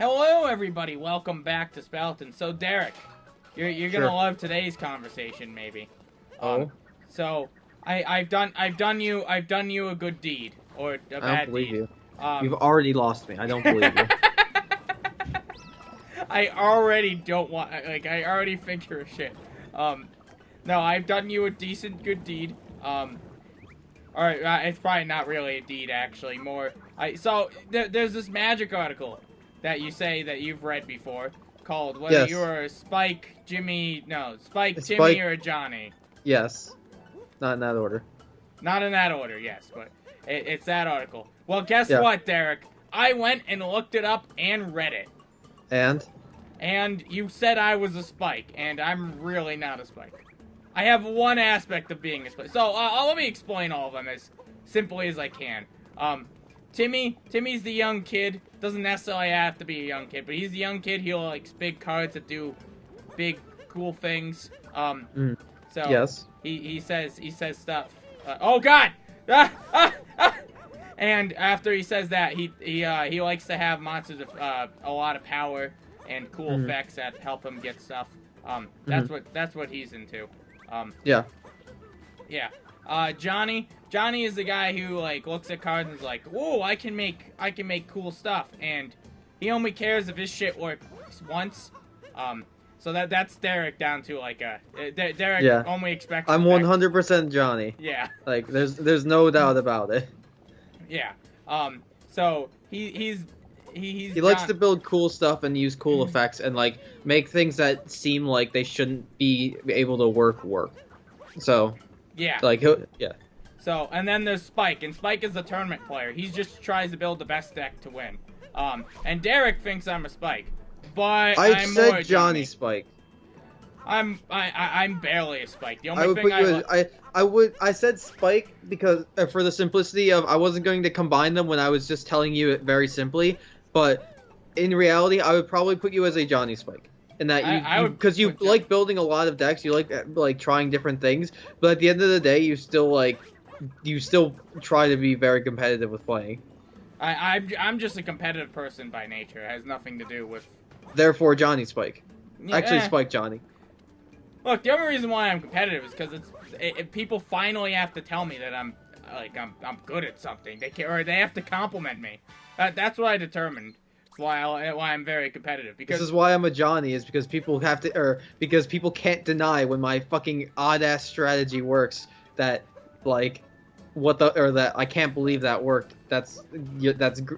Hello, everybody. Welcome back to Speletons. So, Derek, you're gonna love today's conversation, maybe. So I've done you a good deed or a bad deed. I don't believe you. You've already lost me. I don't believe you. I already don't want. I already think you're shit. No, I've done you a good deed. Alright, it's probably not really a deed, actually. There's this magic article that you say that you've read before called whether you're a Spike, Timmy, or a Johnny. Yes. Not in that order. Not in that order, yes, but it's that article. Well, guess what, Derek? I went and looked it up and read it. And? And you said I was a Spike, and I'm really not a Spike. I have one aspect of being a Spike. So, let me explain all of them as simply as I can. Timmy's the young kid. Doesn't necessarily have to be a young kid, but he's the young kid. He likes big cards that do big, cool things. So yes. He says stuff. Oh God! And after he says that, he likes to have monsters with a lot of power and cool effects that help him get stuff. That's what he's into. Yeah. Johnny is the guy who looks at cards and is like, "Whoa, I can make cool stuff," and he only cares if his shit works once. So that's Derek down to Derek only expects. I'm 100% Johnny. Yeah. There's no doubt about it. Yeah. So he likes to build cool stuff and use cool effects and make things that seem like they shouldn't be able to work. So. Yeah. So, and then there's Spike, and Spike is the tournament player. He just tries to build the best deck to win. And Derek thinks I'm a Spike, but I'm said more Johnny Spike. I'm barely a Spike. The only thing I said Spike because for the simplicity of I wasn't going to combine them when I was just telling you it very simply, but in reality I would probably put you as a Johnny Spike. And that because you like building a lot of decks, you like trying different things, but at the end of the day, you still try to be very competitive with playing. I'm just a competitive person by nature. It has nothing to do with. Therefore, Johnny Spike. Actually, Spike Johnny. Look, the only reason why I'm competitive is because people finally have to tell me that I'm good at something. They have to compliment me. That's what I determined. Why I'm very competitive. Because this is why I'm a Johnny, is because people because people can't deny when my fucking odd ass strategy works. That that I can't believe that worked. That's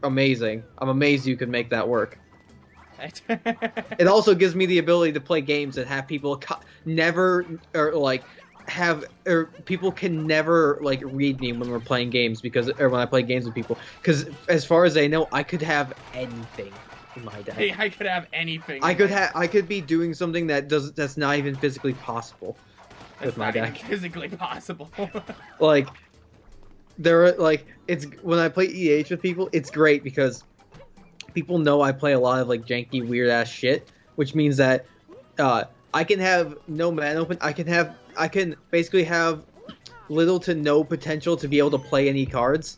amazing. I'm amazed you could make that work. It also gives me the ability to play games that have people people can never read me when we're playing games when I play games with people, because as far as they know, I could have anything in my deck. I could have anything. I could be doing something that's not even physically possible with my deck. Physically possible. It's when I play EH with people, it's great because people know I play a lot of janky weird ass shit, which means that I can have no man open. I can basically have little to no potential to be able to play any cards.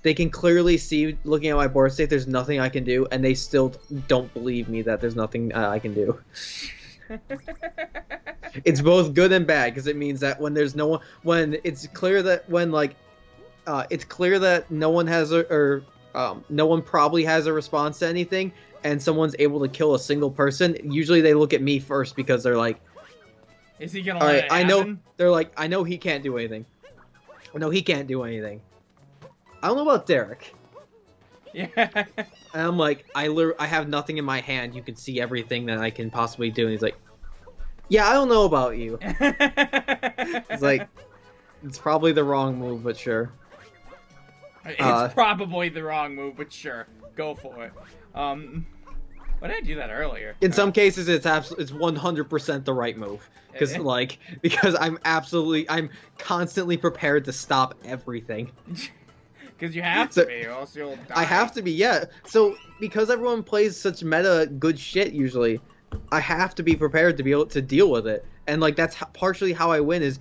They can clearly see, looking at my board state, there's nothing I can do, and they still don't believe me that there's nothing I can do. It's both good and bad, because it means that when it's clear that no one has no one probably has a response to anything, and someone's able to kill a single person, usually they look at me first because they're like, is he gonna let it happen? I know. They're like, I know he can't do anything. No, he can't do anything. I don't know about Derek. Yeah. And I'm like, I have nothing in my hand. You can see everything that I can possibly do. And he's like, yeah, I don't know about you. It's like, it's probably the wrong move, but sure. It's probably the wrong move, but sure, go for it. Why did I do that earlier? In some cases, it's 100% the right move, because I'm constantly prepared to stop everything. Because you have to be, or else you'll die. I have to be, yeah. So because everyone plays such meta good shit usually, I have to be prepared to be able to deal with it, and that's partially how I win is,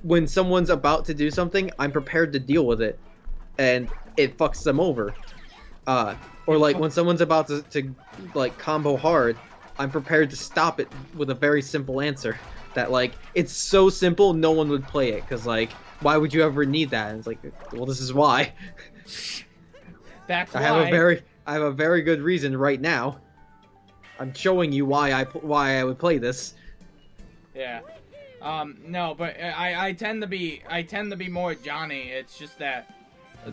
when someone's about to do something, I'm prepared to deal with it, and it fucks them over. Or like when someone's about to like combo hard, I'm prepared to stop it with a very simple answer. That like it's so simple, no one would play it because like why would you ever need that? And it's like, well, this is why. That's why. I have a very good reason right now. I'm showing you why I would play this. Yeah. No, but I tend to be more Johnny. It's just that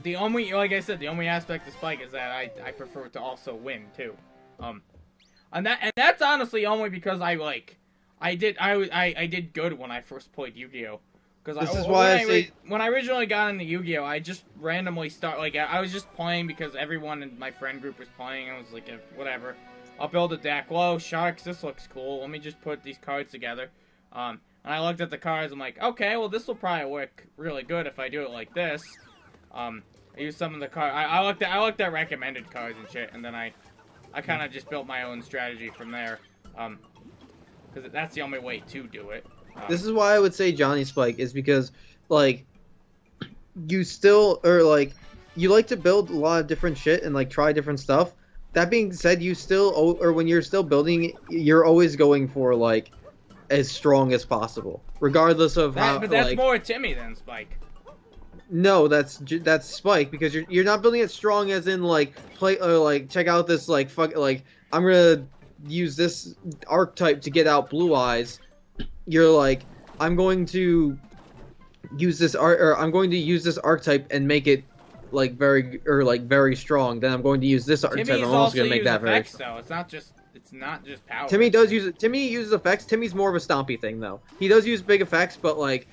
the only, like I said, the only aspect of Spike is that I prefer to also win too. And that's honestly only because I did good when I first played Yu-Gi-Oh. Because when I originally got into Yu-Gi-Oh, I just randomly I was just playing because everyone in my friend group was playing. And I was like, whatever, I'll build a deck. Whoa, sharks! This looks cool. Let me just put these cards together. And I looked at the cards. I'm like, okay, well this will probably work really good if I do it like this. I used some of the cards. I looked at recommended cards and shit, and then I kind of just built my own strategy from there. Because that's the only way to do it. This is why I would say Johnny Spike is because, like, you still, or like, you like to build a lot of different shit and like try different stuff. That being said, you still, or when you're still building, you're always going for like as strong as possible, regardless of how. But that's more Timmy than Spike. No, that's Spike because you're not building it strong as in like play or like check out this like I'm gonna use this archetype to get out Blue Eyes. You're like, I'm going to use this archetype and make it like very strong. Then I'm going to use this archetype. I'm also going to make that very strong. Though. It's not just power. Timmy uses effects. Timmy's more of a stompy thing though. He does use big effects, but like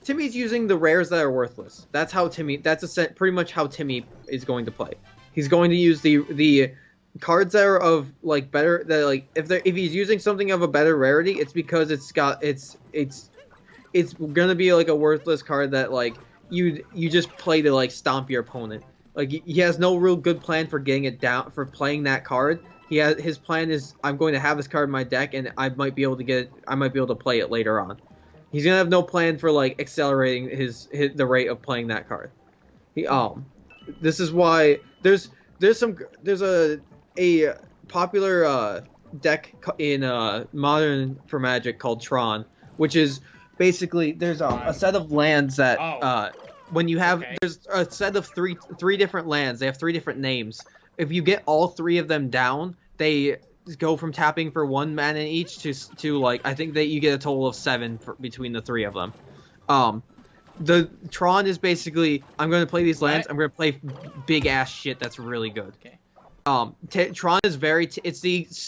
Timmy's using the rares that are worthless. That's pretty much how Timmy is going to play. He's going to use the cards that are of like better, that like if he's using something of a better rarity, it's because it's gonna be like a worthless card that like you just play to like stomp your opponent. Like he has no real good plan for getting it down, for playing that card. His plan is, I'm going to have this card in my deck and I might be able to play it later on. He's gonna have no plan for like accelerating the rate of playing that card. This is why there's a popular deck in Modern for Magic called Tron, which is basically there's a set of lands that when you have there's a set of three different lands. They have three different names. If you get all three of them down, they go from tapping for 1 mana each to like I think that you get a total of 7 between the three of them. The Tron is basically, I'm going to play these lands. I'm going to play big ass shit that's really good. Okay. Tron is very. It's the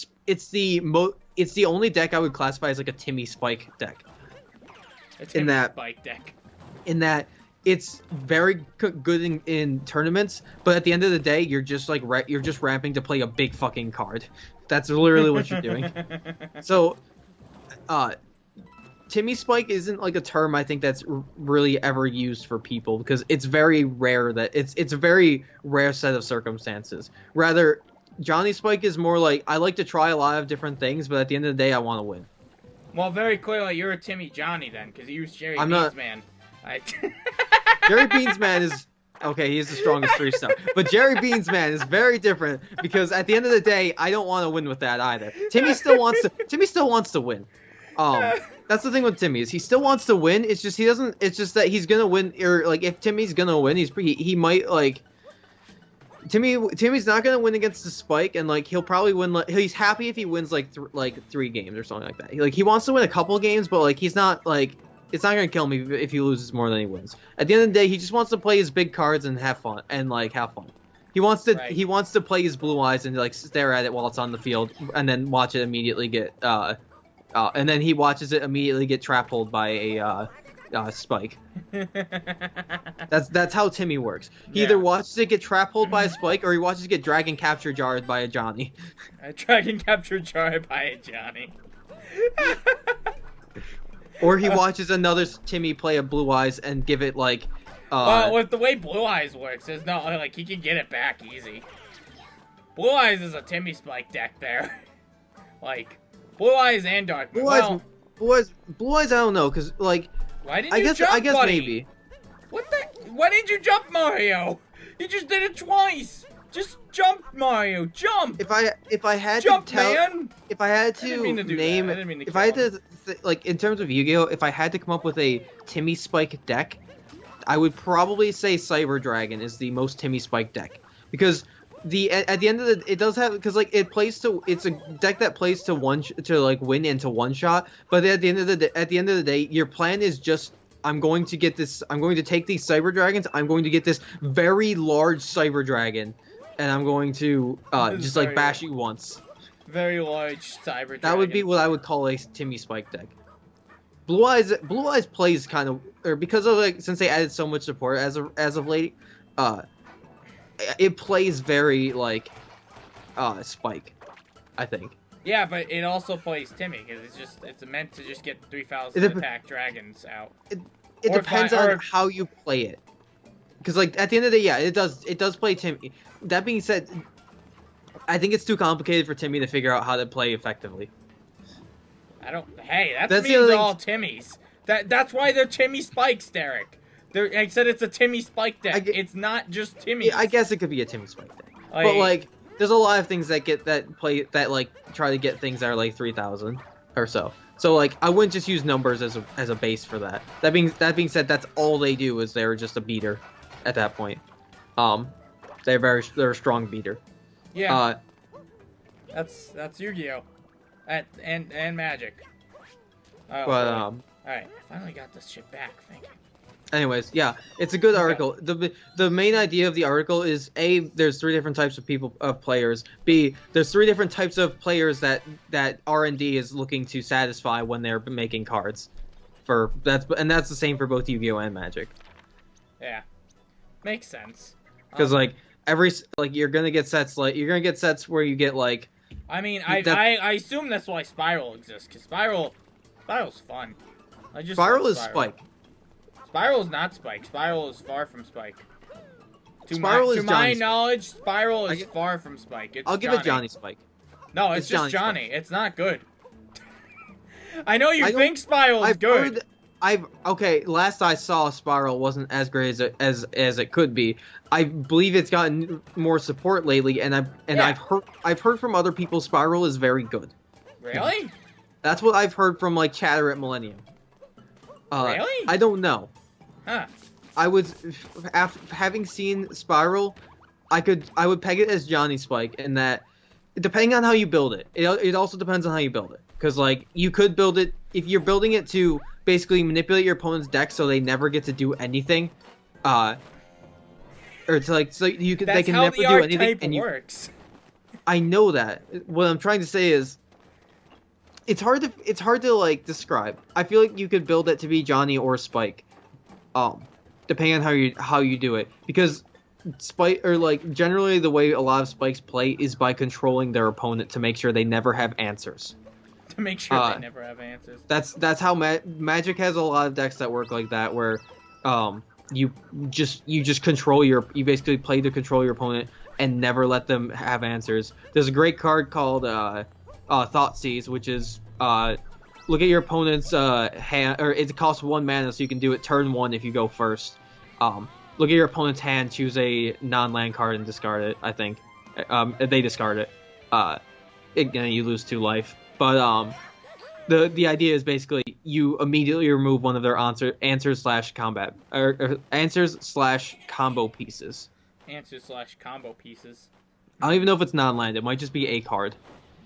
only deck I would classify as like a Timmy Spike deck. Spike deck. In that it's very good in tournaments, but at the end of the day, you're just like you're just ramping to play a big fucking card. That's literally what you're doing. So, Timmy Spike isn't like a term I think that's really ever used for people because it's very rare that it's a very rare set of circumstances. Rather, Johnny Spike is more like I like to try a lot of different things, but at the end of the day, I want to win. Well, very clearly, you're a Timmy Johnny then, because you use Jerry Beansman. Jerry Beansman is okay. He's the strongest 3-star, but Jerry Beansman is very different because at the end of the day, I don't want to win with that either. Timmy still wants to win. That's the thing with Timmy is he still wants to win. It's just he doesn't. It's just that he's gonna win, or like if Timmy's gonna win, he might like. Timmy's not gonna win against the Spike, and like he'll probably win. Like he's happy if he wins like 3 games or something like that. He wants to win a couple games, but like he's not like it's not gonna kill me if he loses more than he wins. At the end of the day, he just wants to play his big cards and have fun He wants to play his Blue Eyes and like stare at it while it's on the field, and then watch it immediately get and then he watches it immediately get trap holed by a Spike. That's how Timmy works. He either watches it get trap holed by a Spike, or he watches it get dragon capture jarred by a Johnny. A dragon capture jarred by a Johnny. Or he watches another Timmy play a Blue Eyes and give it like. Well, with the way Blue Eyes works, there's no like he can get it back easy. Blue Eyes is a Timmy Spike deck there. Like Blue Eyes and Dark Moon. Blue Eyes. I don't know, cause like. Why didn't you jump, I guess buddy? Maybe. What the? Why didn't you jump, Mario? You just did it twice. Just Jump, Mario, jump! If I had Jump, to tell, man! if I had I didn't mean to to do name, that. I didn't mean to if kill I had him. to like in terms of Yu-Gi-Oh, if I had to come up with a Timmy Spike deck, I would probably say Cyber Dragon is the most Timmy Spike deck because at the end of the it does have because like it's a deck that plays to like win into one shot, but at the end of the day your plan is just I'm going to take these Cyber Dragons, I'm going to get this very large Cyber Dragon, and I'm going to just like bash you once. Very large Cyber Dragon. That would be what I would call a Timmy Spike deck. Blue Eyes plays kind of, or because of like since they added so much support as of late, it plays very like Spike, I think. Yeah, but it also plays Timmy because it's meant to just get 3,000 attack dragons out. It depends on how you play it, because like at the end of the day, yeah, it does play Timmy. That being said, I think it's too complicated for Timmy to figure out how to play effectively. Hey, that means all Timmys. That's why they're Timmy Spikes, Derek. I said it's a Timmy Spike deck. It's not just Timmy. Yeah, I guess it could be a Timmy Spike deck. But like, there's a lot of things that try to get things that are like 3,000 or so. So like, I wouldn't just use numbers as a base for that. That being said, that's all they do is they're just a beater at that point. They're a strong beater. Yeah. That's Yu-Gi-Oh. And Magic. But all right, I finally got this shit back. Thank you. Anyways, yeah, it's a good article. The main idea of the article is A, there's 3 different types of players. B, there's 3 different types of players that R&D is looking to satisfy when they're making cards. That's the same for both Yu-Gi-Oh and Magic. Yeah, makes sense. Because you're gonna get sets where you get like. I mean, I assume that's why Spiral exists, because Spiral's fun. Spiral is Spike. Spiral is not Spike. Spiral is far from Spike. To my knowledge, Spiral is far from Spike. I'll give it Johnny Spike. No, it's just Johnny. It's not good. I know you think Spiral is good. Last I saw, Spiral wasn't as great as it could be. I believe it's gotten more support lately, and I've heard from other people Spiral is very good. Really? That's what I've heard from like chatter at Millennium. Really? I don't know. Huh. After having seen Spiral, I would peg it as Johnny Spike in that, depending on how you build it. It also depends on how you build it, because like you could build it if you're building it to basically manipulate your opponent's deck so they never get to do anything, or to like so you can they can never do anything. And works. I know that. What I'm trying to say is, it's hard to like describe. I feel like you could build it to be Johnny or Spike, depending on how you do it, because Spike, or like generally the way a lot of Spikes play is by controlling their opponent to make sure they never have answers. To make sure they never have answers. That's how Magic has a lot of decks that work like that, where you basically play to control your opponent and never let them have answers. There's a great card called Thoughtseize, which is look at your opponent's hand, or it costs 1 mana, so you can do it turn 1 if you go first. Look at your opponent's hand, choose a non-land card and discard it. I think they discard it. You lose 2 life. But the idea is basically you immediately remove one of their answers/combat or answers/combo pieces. Answers/combo pieces. I don't even know if it's non-land. It might just be a card.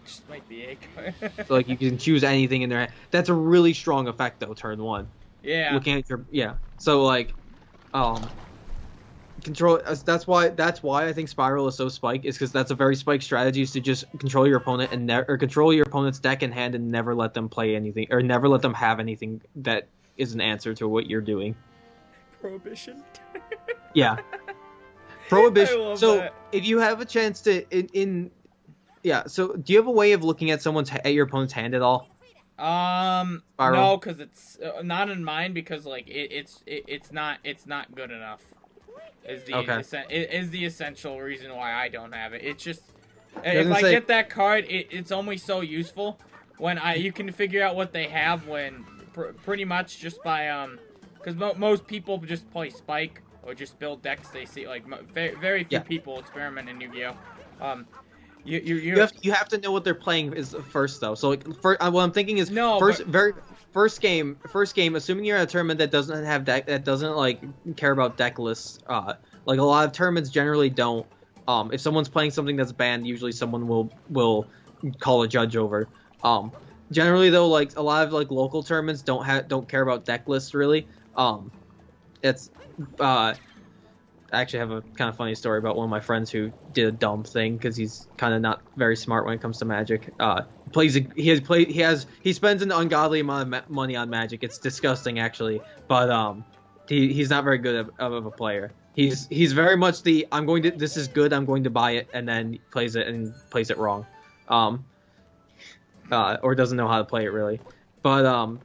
Just might be a card. So like you can choose anything in there. That's a really strong effect though. Turn 1. Yeah. Looking at your So like, control. That's why I think Spiral is so Spike, is because that's a very Spike strategy, is to just control your opponent and control your opponent's deck in hand and never let them play anything, or never let them have anything that is an answer to what you're doing. Prohibition. Yeah. Prohibition. So that. If you have a chance to so do you have a way of looking at your opponent's hand at all? Spiral? No, because it's not in mine, because like it's not good enough. Is the essential reason why I don't have it. It's just if I get that card, it's only so useful when you can figure out what they have when pretty much just by because most people just play Spike or just build decks they see, like very few people experiment in Yu-Gi-Oh. Um, You have to know what they're playing is first though. So like what I'm thinking is No, first game, assuming you're at a tournament that doesn't have that doesn't like care about deck lists, like a lot of tournaments generally don't. If someone's playing something that's banned, usually someone will call a judge over. Generally though, like a lot of like local tournaments don't care about deck lists really. It's I actually have a kind of funny story about one of my friends who did a dumb thing because he's kind of not very smart when it comes to Magic. He spends an ungodly amount of money on Magic. It's disgusting actually, but he's not very good of a player. He's very much this is good, I'm going to buy it, and then plays it wrong, or doesn't know how to play it really, but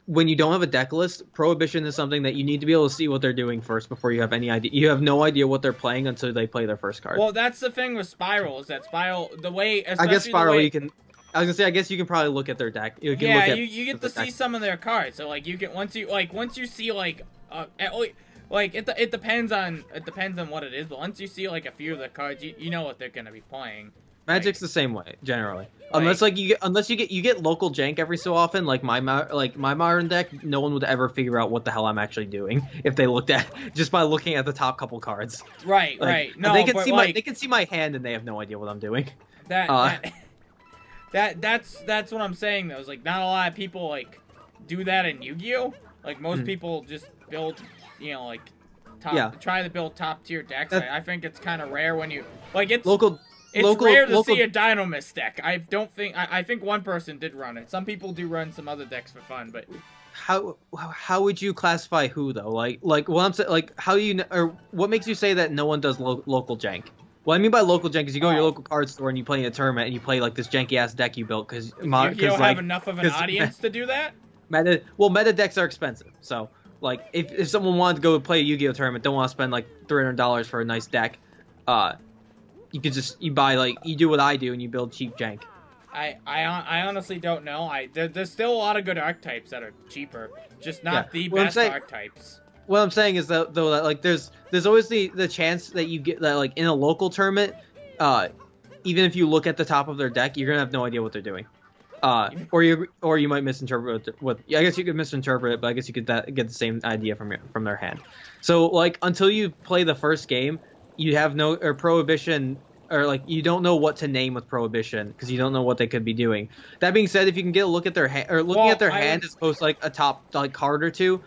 when you don't have a deck list, Prohibition is something that you need to be able to see what they're doing first before you have any idea. You have no idea what they're playing until they play their first card. Well, that's the thing with Spiral, is that Spiral, the way... I guess Spiral, you can... I was gonna say, I guess you can probably look at their deck. You get to see some of their cards. So, like, you can... Once you see, like... it depends on what it is, but once you see, like, a few of the cards, you know what they're gonna be playing. Magic's the same way generally, unless you get local jank every so often. Like my modern deck, no one would ever figure out what the hell I'm actually doing if they looked at just by looking at the top couple cards. Right, like, right. No, they can see my hand and they have no idea what I'm doing. That's what I'm saying though. Is like not a lot of people like do that in Yu-Gi-Oh. Like most people just build, like try to build top tier decks. I think it's kind of rare when you like it's local. It's rare to see a Dynamist deck. I don't think... I think one person did run it. Some people do run some other decks for fun, but... How would you classify who, though? Like what I'm saying... Like, how do you... Or what makes you say that no one does local jank? What I mean by local jank is you go to your local card store and you play in a tournament and you play, like, this janky-ass deck you built, because... You don't have enough of an audience to do that? Meta decks are expensive, so... Like, if someone wanted to go play a Yu-Gi-Oh! Tournament, don't want to spend, like, $300 for a nice deck, you could you buy, like, you do what I do and you build cheap jank. I honestly don't know. There's still a lot of good archetypes that are cheaper, just not the best archetypes. What I'm saying is that though that like there's always the chance that you get that like in a local tournament, even if you look at the top of their deck, you're gonna have no idea what they're doing. Or you might misinterpret what I guess you could misinterpret it, but I guess you could get the same idea from their hand. So like until you play the first game, you have no Prohibition, or like you don't know what to name with Prohibition because you don't know what they could be doing. That being said, if you can get a look at their hand or looking at their hand as opposed to like a top like card or two,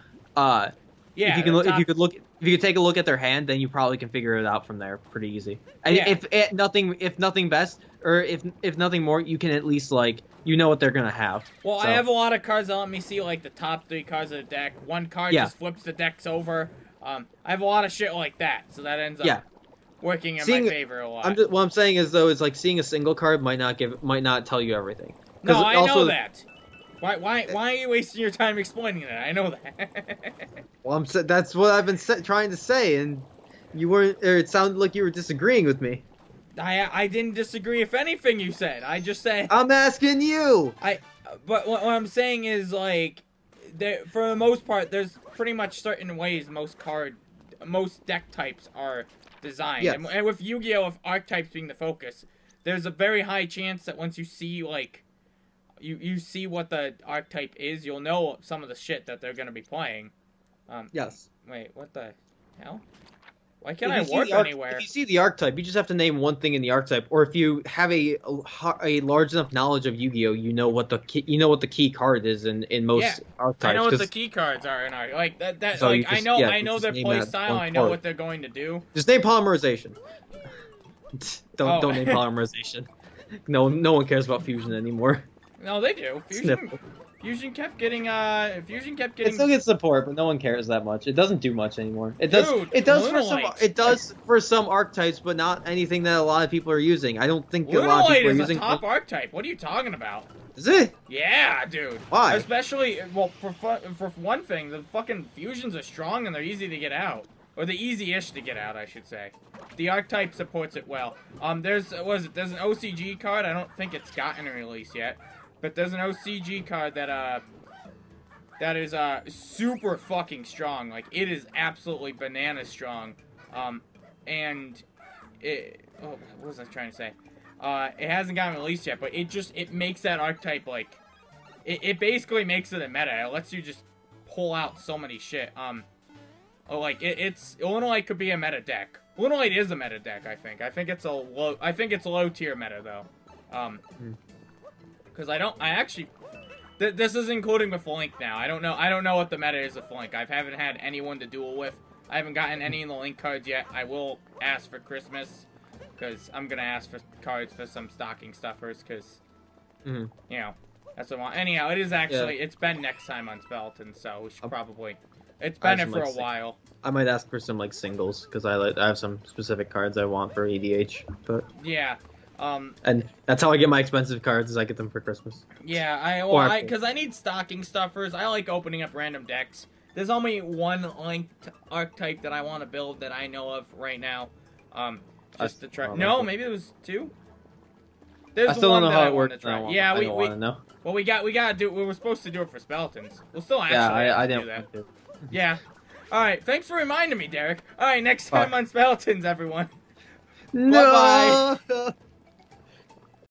if you could take a look at their hand, then you probably can figure it out from there pretty easy. And if nothing best, or if nothing more, you can at least like what they're gonna have. Well, so. I have a lot of cards that let me see like the top 3 cards of the deck. One card just flips the decks over. I have a lot of shit like that, so that ends up working in my favor a lot. What I'm saying is though, is like seeing a single card might not tell you everything. No, I know that. Why are you wasting your time explaining that? I know that. Well, that's what I've been trying to say, and you weren't. Or it sounded like you were disagreeing with me. I didn't disagree with anything you said. I just said. I'm asking you. But what I'm saying is like, for the most part, there's pretty much certain ways most deck types are designed. Yes. And with Yu-Gi-Oh, with archetypes being the focus, there's a very high chance that once you see like. You see what the archetype is, you'll know some of the shit that they're gonna be playing. Yes. Wait, what the hell? Why can't I warp anywhere? If you see the archetype, you just have to name one thing in the archetype. Or if you have a large enough knowledge of Yu-Gi-Oh, you know what the key card is in most archetypes. I know what the key cards are in art. Like that. So like I know their play style. I know what they're going to do. Just name polymerization. Don't name polymerization. No one cares about fusion anymore. No, they do. Fusion kept getting. It still gets support, but no one cares that much. It doesn't do much anymore. It does for some archetypes, but not anything that a lot of people are using. I don't think a lot of people are using. Is a top archetype. What are you talking about? Is it? Yeah, dude. Why? Especially, well, for one thing, the fucking fusions are strong and they're easy to get out. Or the easy-ish to get out, I should say. The archetype supports it well. There's an OCG card. I don't think it's gotten a release yet. But there's an OCG card that is super fucking strong. Like, it is absolutely banana strong. And what was I trying to say? It hasn't gotten released yet, but it makes that archetype like, it basically makes it a meta. It lets you just pull out so many shit. Illinois could be a meta deck. Illinois is a meta deck, I think. I think it's low tier meta though. Because this is including with Link now. I don't know what the meta is with Link. I haven't had anyone to duel with. I haven't gotten any in the Link cards yet. I will ask for Christmas, because I'm gonna ask for cards for some stocking stuffers, because you know, that's what I want. Anyhow, it is actually it's been next time on Speletons, so we should probably. It's been it for a while. I might ask for some like singles, because I have some specific cards I want for EDH, but yeah. And that's how I get my expensive cards, is I get them for Christmas. Yeah, because I need stocking stuffers. I like opening up random decks. There's only one Link archetype that I want to build that I know of right now. Just to try. No, maybe it was two. There's I still one don't know that how I it want works. to try. I don't want to know. Well, we gotta do. We were supposed to do it for Speletons. We'll still actually I do didn't that. want to. Yeah. All right. Thanks for reminding me, Derek. All right. Next time on Speletons, everyone. No. Bye-bye.